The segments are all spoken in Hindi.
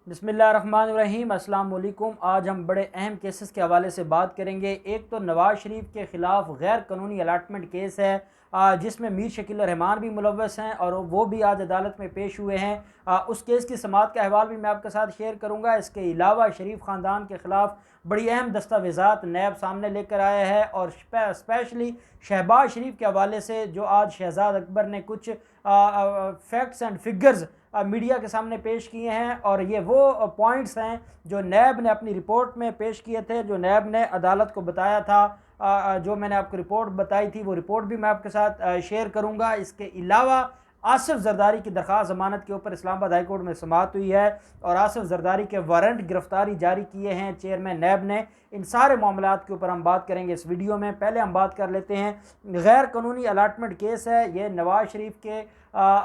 बिस्मिल्लाहिर्रहमानिर्रहीम, अस्सलाम वालेकुम। आज हम बड़े अहम केसेस के हवाले से बात करेंगे। एक तो नवाज़ शरीफ के ख़िलाफ़ गैर कानूनी अलाटमेंट केस है, जिसमें मीर शकील रहमान भी मुलव्वस हैं और वो भी आज अदालत में पेश हुए हैं। उस केस की समाअत का अहवाल भी मैं आपके साथ शेयर करूँगा। इसके अलावा शरीफ ख़ानदान के ख़िलाफ़ बड़ी अहम दस्तावेज़ात नैब सामने लेकर आया है और स्पेशली शहबाज शरीफ के हवाले से जो आज शहजाद अकबर ने कुछ फैक्ट्स एंड फिगर्स मीडिया के सामने पेश किए हैं, और ये वो पॉइंट्स हैं जो नैब ने अपनी रिपोर्ट में पेश किए थे, जो नैब ने अदालत को बताया था। जो मैंने आपको रिपोर्ट बताई थी वो रिपोर्ट भी मैं आपके साथ शेयर करूंगा। इसके अलावा आसिफ जरदारी की दरख्वास्त ज़मानत के ऊपर इस्लामाबाद हाई कोर्ट में समाअत हुई है और आसिफ जरदारी के वारंट गिरफ्तारी जारी किए हैं चेयरमैन नैब ने। इन सारे मामलात के ऊपर हम बात करेंगे इस वीडियो में। पहले हम बात कर लेते हैं, गैर कानूनी अलाटमेंट केस है, ये नवाज़ शरीफ के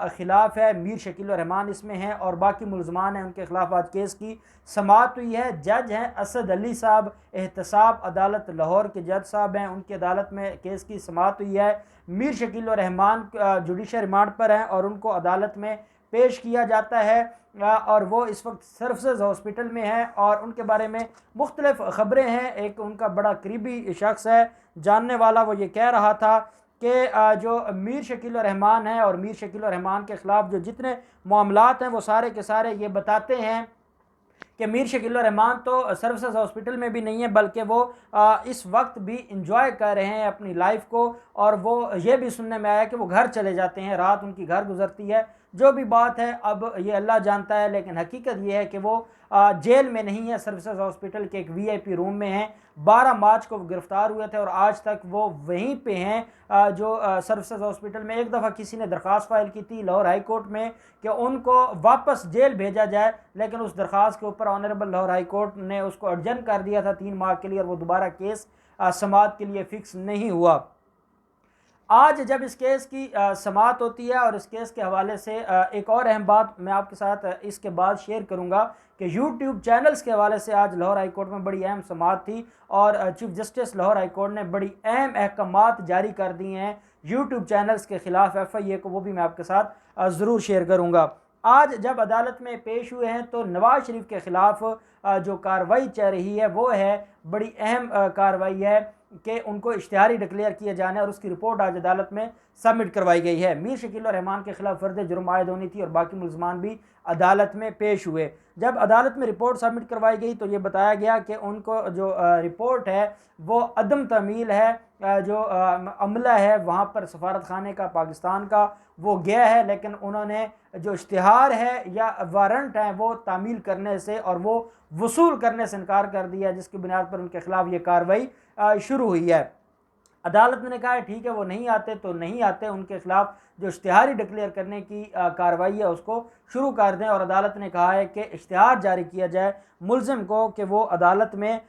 ख़िलाफ़ है, मीर शकील रहमान इसमें हैं और बाकी मुलज़मान हैं, उनके ख़िलाफ़ आज केस की समाअत हुई है। जज हैं असद अली साहब, एहतसाब अदालत लाहौर के जज साहब हैं, उनकी अदालत में केस की समाअत हुई है। मीर शकील रहमान जुडिशल रिमांड पर हैं और उनको अदालत में पेश किया जाता है और वो इस वक्त सर्विसेज हॉस्पिटल में हैं और उनके बारे में मुख्तलिफ ख़बरें हैं। एक उनका बड़ा करीबी शख्स है, जानने वाला, वो ये कह रहा था कि जो मीर शकील रहमान है और मीर शकील रहमान के ख़िलाफ़ जो जितने मामलात हैं वो सारे के सारे ये बताते हैं कि मीर शकील रहमान तो सर्विसेज हॉस्पिटल में भी नहीं है, बल्कि वो इस वक्त भी इंजॉय कर रहे हैं अपनी लाइफ को, और वो ये भी सुनने में आया कि वो घर चले जाते हैं, रात उनकी घर गुजरती है। जो भी बात है अब ये अल्लाह जानता है, लेकिन हकीकत ये है कि वो जेल में नहीं है, सर्विसेज हॉस्पिटल के एक VIP रूम में हैं। 12 मार्च को वो गिरफ़्तार हुए थे और आज तक वो वहीं पे हैं जो सर्विसेज हॉस्पिटल में। एक दफ़ा किसी ने दरख्वास्त फ़ाइल की थी लाहौर हाई कोर्ट में कि उनको वापस जेल भेजा जाए, लेकिन उस दरख्वास्त के ऊपर ऑनरेबल लाहौर हाई कोर्ट ने उसको अर्जन कर दिया था 3 माह के लिए और वो दोबारा केस समाअत के लिए फ़िक्स नहीं हुआ। आज जब इस केस की समाअत होती है और इस केस के हवाले से एक और अहम बात मैं आपके साथ इसके बाद शेयर करूंगा कि YouTube चैनल्स के हवाले से आज लाहौर हाई कोर्ट में बड़ी अहम समाअत थी और chief justice Lahore high court ने बड़ी अहम अहकामात जारी कर दिए हैं YouTube चैनल्स के ख़िलाफ़ FIA को, वो भी मैं आपके साथ ज़रूर शेयर करूँगा। आज जब अदालत में पेश हुए हैं तो नवाज़ शरीफ के ख़िलाफ़ जो कार्रवाई चल रही है वो है बड़ी अहम कार्रवाई है कि उनको इश्तिहारी डिक्लेयर किए जाने और उसकी रिपोर्ट आज अदालत में सबमिट करवाई गई है। मीर शकील रहमान के खिलाफ फर्द जुर्म आयद होनी थी और बाकी मुलज़मान भी अदालत में पेश हुए। जब अदालत में रिपोर्ट सबमिट करवाई गई तो ये बताया गया कि उनको जो रिपोर्ट है वो अदम तमील है, जो अमला है वहाँ पर सफारत खाने का पाकिस्तान का वो गया है, लेकिन उन्होंने जो इश्तिहार है या वारंट है वो तामील करने से और वो वसूल करने से इनकार कर दिया, जिसकी बुनियाद पर उनके खिलाफ ये कार्रवाई शुरू हुई है। अदालत ने कहा है ठीक है, वो नहीं आते तो नहीं आते, उनके खिलाफ जो इश्तिहारी डिक्लेयर करने की कार्रवाई है उसको शुरू कर दें और अदालत ने कहा है कि इश्तिहार जारी किया जाए मुलजिम को कि वो अदालत में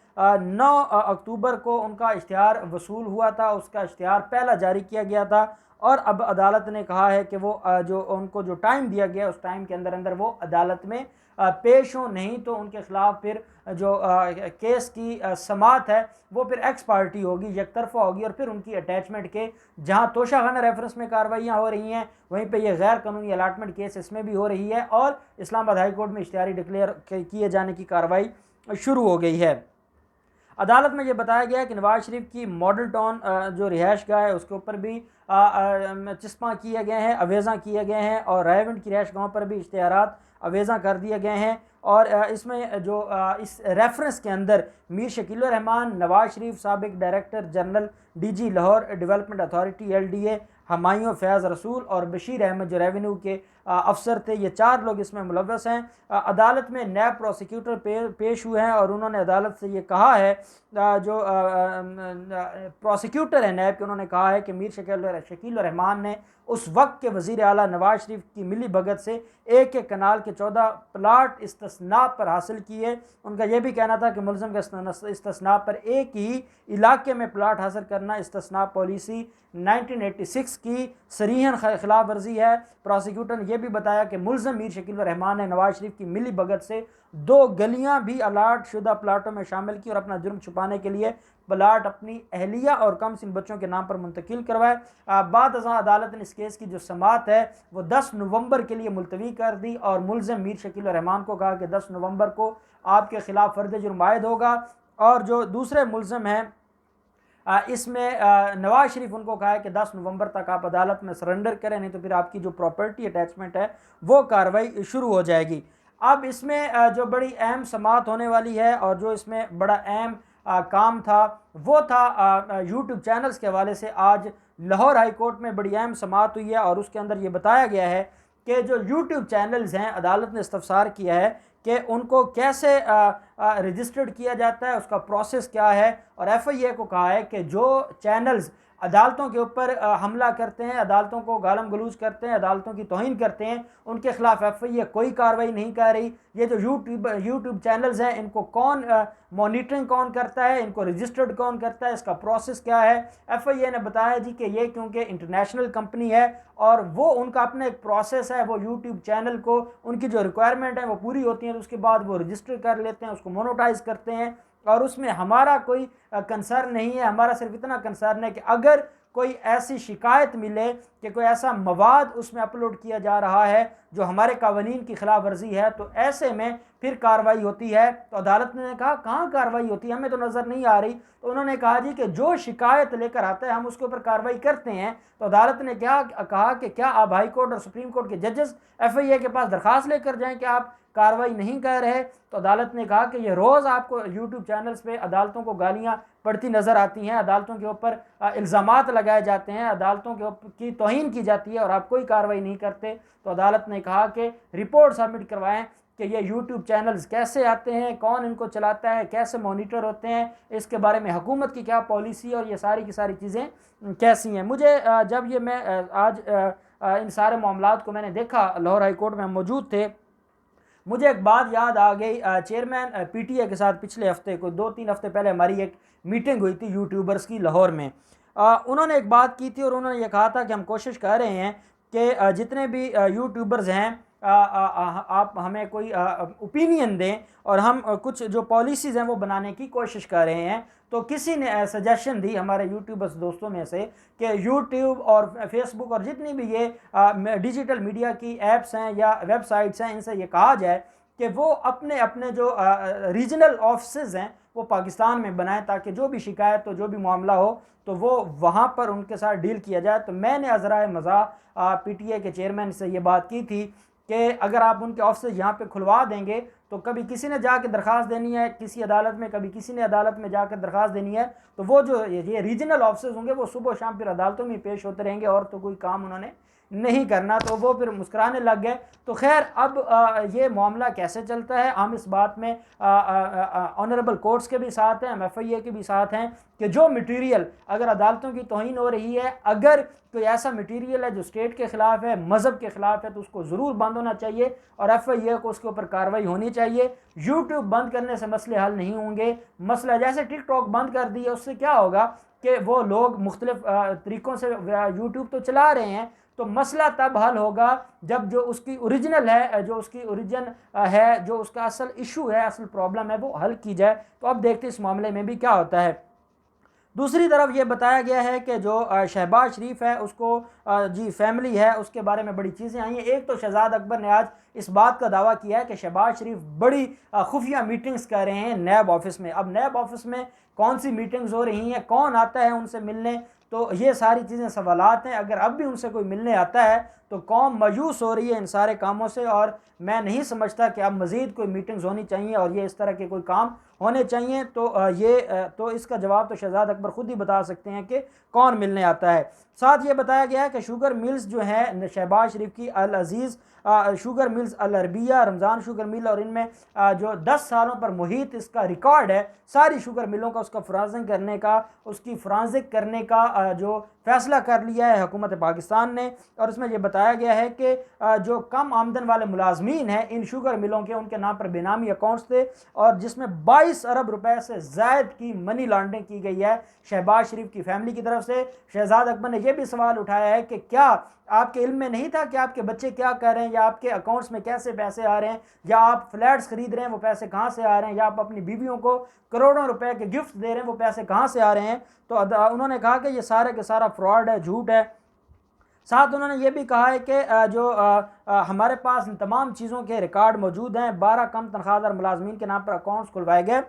9 अक्टूबर को उनका इश्तिहार वसूल हुआ था, उसका इश्तिहार पहला जारी किया गया था और अब अदालत ने कहा है कि वो जो उनको जो टाइम दिया गया उस टाइम के अंदर अंदर वो अदालत में पेश हो, नहीं तो उनके खिलाफ फिर जो केस की समाअत है वो फिर एक्स पार्टी होगी, एक तरफा होगी और फिर उनकी अटैचमेंट के जहां तोशाखाना रेफरेंस में कार्रवाइयाँ हो रही हैं वहीं पे ये गैर कानूनी अलाटमेंट केस इसमें भी हो रही है और इस्लामाबाद हाई कोर्ट में इश्तिहारी डिक्लेयर किए जाने की कार्रवाई शुरू हो गई है। अदालत में ये बताया गया कि नवाज़ शरीफ की मॉडल टाउन जो रिहाइश गाह है उसके ऊपर भी चस्पा किए गए हैं, अवेज़ा किए गए हैं और रायविंड की रिहाइश गाहों पर भी इश्तिहारात अवेज़ा कर दिए गए हैं और इसमें जो इस रेफरेंस के अंदर मीर शकील रहमान, नवाज़ शरीफ, साबिक director general DG Lahore development authority LDA, Humayun Faiz Rasool और बशीर अहमद जो रेवेन्यू के अफसर थे, ये 4 लोग इसमें मुलव्वस हैं। अदालत में नैब प्रोसिक्यूटर पेश हुए हैं और उन्होंने अदालत से ये कहा है, जो प्रोसिक्यूटर है नैब के, उन्होंने कहा है कि मीर शकील रहमान ने उस वक्त के वज़ीर आला नवाज़ शरीफ की मिली भगत से एक कनाल के 14 प्लाट इस्तिस्ना पर हासिल किए। उनका यह भी कहना था कि मुलज़िम का इस्तिस्ना पर एक ही इलाके में प्लाट हासिल करना इस्तिस्ना पॉलिसी 1986 की सरीहन खिलाफ वर्जी है। प्रोसिक्यूटर ने यह भी बताया कि मुलज़म मीर शकील रहमान ने नवाज शरीफ की मिली भगत से 2 गलियां भी अलाट शुदा प्लाटों में शामिल की और अपना जुर्म छुपाने के लिए प्लाट अपनी अहलिया और कम सिन बच्चों के नाम पर मुंतकिल करवाए। बाद अदालत ने इस केस की जो समात है वो 10 नवंबर के लिए मुलतवी कर दी और मुलज़म मीर शकील रहमान को कहा कि 10 नवंबर को आपके खिलाफ फर्द जुर्म आयद होगा। और जो दूसरे मुलज़म हैं इसमें नवाज शरीफ उनको कहा है कि 10 नवंबर तक आप अदालत में सरेंडर करें, नहीं तो फिर आपकी जो प्रॉपर्टी अटैचमेंट है वो कार्रवाई शुरू हो जाएगी। अब इसमें जो बड़ी अहम समात होने वाली है और जो इसमें बड़ा अहम काम था वो था यूट्यूब चैनल्स के हवाले से आज लाहौर हाई कोर्ट में बड़ी अहम समात हुई है और उसके अंदर ये बताया गया है कि जो यूट्यूब चैनल्स हैं अदालत ने इस्तफसार किया है कि उनको कैसे रजिस्टर्ड किया जाता है, उसका प्रोसेस क्या है। और FIA को कहा है कि जो चैनल्स अदालतों के ऊपर हमला करते हैं, अदालतों को गालम गलूज करते हैं, अदालतों की तौहीन करते हैं, उनके खिलाफ FIA कोई कार्रवाई नहीं कर रही। ये जो यूट्यूब चैनल्स हैं इनको कौन मॉनिटरिंग कौन करता है, इनको रजिस्टर्ड कौन करता है, इसका प्रोसेस क्या है। FIA ने बताया जी कि ये क्योंकि इंटरनेशनल कंपनी है और वो उनका अपना एक प्रोसेस है, वो यूट्यूब चैनल को उनकी जो रिक्वायरमेंट है वो पूरी होती है तो उसके बाद वो रजिस्टर कर लेते हैं, उसको मोनेटाइज करते हैं और उसमें हमारा कोई कंसर्न नहीं है। हमारा सिर्फ इतना कंसर्न है कि अगर कोई ऐसी शिकायत मिले कि कोई ऐसा मवाद उसमें अपलोड किया जा रहा है जो हमारे कानून की खिलाफ वर्जी है तो ऐसे में फिर कार्रवाई होती है। तो अदालत ने कहा कहाँ कार्रवाई होती है, हमें तो नज़र नहीं आ रही। तो उन्होंने कहा जी कि जो शिकायत लेकर आता है हम उसके ऊपर कार्रवाई करते हैं। तो अदालत ने क्या कहा कि क्या आप हाई कोर्ट और सुप्रीम कोर्ट के जजेस FIA के पास दरख्वास्त लेकर जाएं कि आप कार्रवाई नहीं कर रहे। तो अदालत ने कहा कि ये रोज़ आपको यूट्यूब चैनल्स पे अदालतों को गालियाँ पड़ती नज़र आती हैं, अदालतों के ऊपर इल्ज़ामात लगाए जाते हैं, अदालतों के की तौहीन की जाती है और आप कोई कार्रवाई नहीं करते। तो अदालत ने कहा कि रिपोर्ट सबमिट करवाएं कि ये यूट्यूब चैनल्स कैसे आते हैं, कौन इनको चलाता है, कैसे मॉनिटर होते हैं, इसके बारे में हुकूमत की क्या पॉलिसी और ये सारी की सारी चीज़ें कैसी हैं। मुझे जब ये मैं आज इन सारे मामलात को मैंने देखा, लाहौर हाई कोर्ट में हम मौजूद थे, मुझे एक बात याद आ गई। चेयरमैन PTA के साथ पिछले हफ्ते को 2-3 हफ्ते पहले हमारी एक मीटिंग हुई थी यूट्यूबर्स की लाहौर में। उन्होंने एक बात की थी और उन्होंने ये कहा था कि हम कोशिश कर रहे हैं कि जितने भी यूट्यूबर्स हैं आप हमें कोई ओपिनियन दें और हम कुछ जो पॉलिसीज़ हैं वो बनाने की कोशिश कर रहे हैं। तो किसी ने सजेशन दी हमारे यूट्यूबर्स दोस्तों में से कि यूट्यूब और फेसबुक और जितनी भी ये डिजिटल मीडिया की ऐप्स हैं या वेबसाइट्स हैं इनसे ये कहा जाए कि वो अपने अपने जो रीजनल ऑफिसेज़ हैं वो पाकिस्तान में बनाएं ताकि जो भी शिकायत हो, जो भी मामला हो तो वो वहाँ पर उनके साथ डील किया जाए। तो मैंने अज़राए मज़ाक PTA के चेयरमैन से ये बात की थी कि अगर आप उनके ऑफिस यहाँ पे खुलवा देंगे तो कभी किसी ने जाकर दरख्वास्त देनी है किसी अदालत में, कभी किसी ने अदालत में जाकर दरख्वास्त देनी है, तो वो जो ये रीजनल ऑफिसर्स होंगे वो सुबह शाम फिर अदालतों में पेश होते रहेंगे और तो कोई काम उन्होंने नहीं करना। तो वो फिर मुस्कुराने लग गए। तो खैर अब ये मामला कैसे चलता है, हम इस बात में ऑनरेबल कोर्ट्स के भी साथ हैं, हम FIA के भी साथ हैं कि जो मटीरियल अगर अदालतों की तौहीन हो रही है, अगर कोई ऐसा मटीरियल है जो स्टेट के ख़िलाफ़ है, मज़हब के ख़िलाफ़ है, तो उसको ज़रूर बंद होना चाहिए और FIA को उसके ऊपर कार्रवाई होनी चाहिए। यूट्यूब बंद करने से मसले हल नहीं होंगे। मसला जैसे टिकटॉक बंद कर दिया उससे क्या होगा कि वो लोग मुख्तलिफ तरीक़ों से यूट्यूब तो चला रहे हैं, तो मसला तब हल होगा जब जो उसकी ओरिजिनल है, जो उसकी ओरिजिन है, जो उसका असल इशू है, असल प्रॉब्लम है वो हल की जाए। तो अब देखते हैं इस मामले में भी क्या होता है। दूसरी तरफ ये बताया गया है कि जो शहबाज शरीफ है उसको जी फैमिली है उसके बारे में बड़ी चीज़ें आई हैं। एक तो शहजाद अकबर ने आज इस बात का दावा किया है कि शहबाज शरीफ बड़ी खुफिया मीटिंग्स कर रहे हैं नैब ऑफिस में। अब नैब ऑफिस में कौन सी मीटिंग्स हो रही हैं, कौन आता है उनसे मिलने, तो ये सारी चीज़ें सवालात हैं। अगर अब भी उनसे कोई मिलने आता है तो कौम मायूस हो रही है इन सारे कामों से और मैं नहीं समझता कि अब मज़ीद कोई मीटिंग्स होनी चाहिए और ये इस तरह के कोई काम होने चाहिए। तो इसका जवाब तो शहजाद अकबर ख़ुद ही बता सकते हैं कि कौन मिलने आता है। साथ ये बताया गया है कि शुगर मिल्स जो है शहबाज शरीफ की अल अज़ीज़ शुगर मिल्स अल अरबिया, रमज़ान शुगर मिल और इनमें जो 10 सालों पर मुहित इसका रिकॉर्ड है सारी शुगर मिलों का, उसका फ्रांसिंग करने का, उसकी फ्रांसिंग करने का जो फ़ैसला कर लिया है हुकूमत पाकिस्तान ने, और उसमें यह बताया गया है कि जो कम आमदन वाले मुलाजमीन हैं इन शुगर मिलों के, उनके नाम पर बेनामी अकाउंट्स थे, और जिसमें 22 अरब रुपए से ज़ायद की मनी लॉन्ड्रिंग की गई है शहबाज शरीफ की फैमिली की तरफ से। शहजाद अकबर ने यह भी सवाल उठाया है कि क्या आपके इल्म में नहीं था कि आपके बच्चे क्या कर रहे हैं, या आपके अकाउंट्स में कैसे पैसे आ रहे हैं, या आप फ्लैट्स खरीद रहे हैं वो पैसे कहाँ से आ रहे हैं, या आप अपनी बीवियों को करोड़ों रुपए के गिफ्ट दे रहे हैं वो पैसे कहाँ से आ रहे हैं। तो उन्होंने कहा कि ये सारे के सारा फ्रॉड है, झूठ है। साथ उन्होंने ये भी कहा है कि जो हमारे पास इन तमाम चीज़ों के रिकॉर्ड मौजूद हैं। 12 कम तनख्वाहदार मुलाजमीन के नाम पर अकाउंट्स खुलवाए गए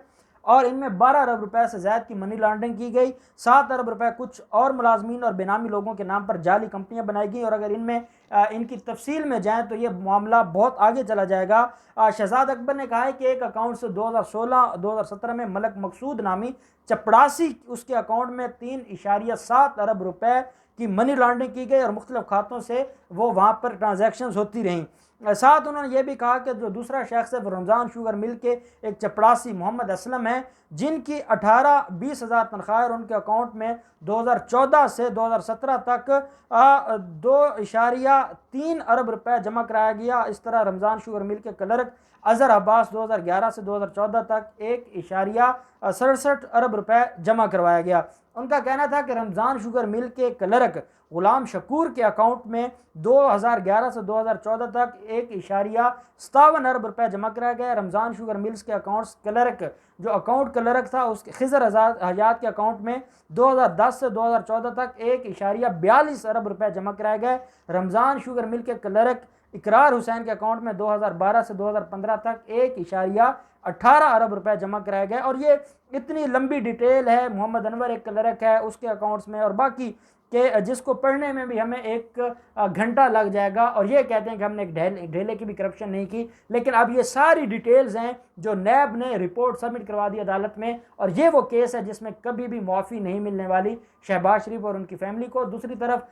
और इनमें 12 अरब रुपए से ज़्यादा की मनी लॉन्ड्रिंग की गई। 7 अरब रुपए कुछ और मुलाजमीन और बेनामी लोगों के नाम पर जाली कंपनियां बनाई गई, और अगर इनमें इनकी तफसील में जाएँ तो ये मामला बहुत आगे चला जाएगा। शहजाद अकबर ने कहा है कि एक अकाउंट से 2016-2017 में मलक मकसूद नामी चपड़ासी उसके अकाउंट में 3.7 अरब रुपए की मनी लॉन्ड्रिंग की गई और मुख्तलिफ खातों से वो वहाँ पर ट्रांजैक्शंस होती रहीं। साथ उन्होंने ये भी कहा कि जो दूसरा शख्स है वो रमज़ान शुगर मिल के एक चपड़ासी मोहम्मद असलम है, जिनकी 18-20 हज़ार तनख्वाह और उनके अकाउंट में 2014 से 2017 तक 2.3 अरब रुपए जमा कराया गया। इस तरह रमज़ान शुगर मिल के क्लर्क अज़हर अब्बास 2011 से 2014 तक 1.67 अरब रुपए जमा करवाया गया। उनका कहना था कि रमज़ान शुगर मिल के क्लर्क गुलाम शकूर के अकाउंट में 2011 से 2014 तक 1.57 अरब रुपए जमा कराया गया। रमज़ान शुगर मिल्स के अकाउंट्स क्लर्क जो अकाउंट क्लर्क था उसके खिजर हयात के अकाउंट में 2010 से 2014 तक 1.42 अरब रुपए जमा कराए गए। रमज़ान शुगर मिल के क्लर्क इकरार हुसैन के अकाउंट में 2012 से 2015 तक 1.18 अरब रुपए जमा कराए गए। और ये इतनी लंबी डिटेल है। मोहम्मद अनवर एक क्लर्क है उसके अकाउंट्स में, और बाकी के जिसको पढ़ने में भी हमें 1 घंटा लग जाएगा, और ये कहते हैं कि हमने एक ढेले की भी करप्शन नहीं की। लेकिन अब ये सारी डिटेल्स हैं जो नैब ने रिपोर्ट सबमिट करवा दी अदालत में, और ये वो केस है जिसमें कभी भी मुआफ़ी नहीं मिलने वाली शहबाज शरीफ और उनकी फैमिली को। दूसरी तरफ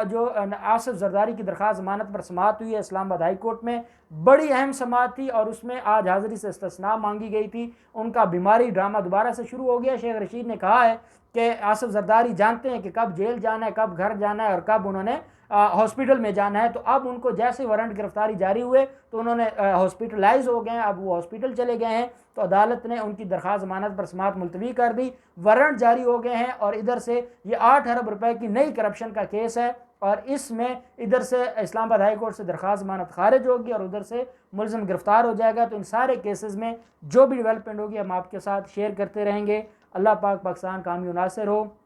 जो आसिफ जरदारी की दरख्वास्त ज़मानत पर समाअत हुई है इस्लामाबाद हाई कोर्ट में, बड़ी अहम समाअत थी और उसमें आज हाज़िरी से इस्तिस्ना मांगी गई थी। उनका बीमारी ड्रामा दोबारा से शुरू हो गया। शेख रशीद ने कहा है कि आसिफ जरदारी जानते हैं कि कब जेल जाना है, कब घर जाना है और कब उन्होंने हॉस्पिटल में जाना है। तो अब उनको जैसे वारंट गिरफ्तारी जारी हुए तो उन्होंने हॉस्पिटलाइज हो गए हैं, अब वो हॉस्पिटल चले गए हैं। तो अदालत ने उनकी दरख्वास्त ज़मानत पर समाअत मुलतवी कर दी, वारंट जारी हो गए हैं, और इधर से ये 8 अरब रुपए की नई करप्शन का केस है, और इसमें इधर से इस्लामाबाद हाई कोर्ट से दरख्वास्त ज़मानत खारिज होगी और उधर से मुलज़िम गिरफ्तार हो जाएगा। तो इन सारे केसेस में जो भी डेवलपमेंट होगी हम आपके साथ शेयर करते रहेंगे। अल्लाह पाक पाकिस्तान कामी नासिर हो।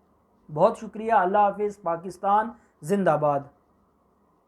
बहुत शुक्रिया। अल्लाह हाफिज़। पाकिस्तान जिंदाबाद।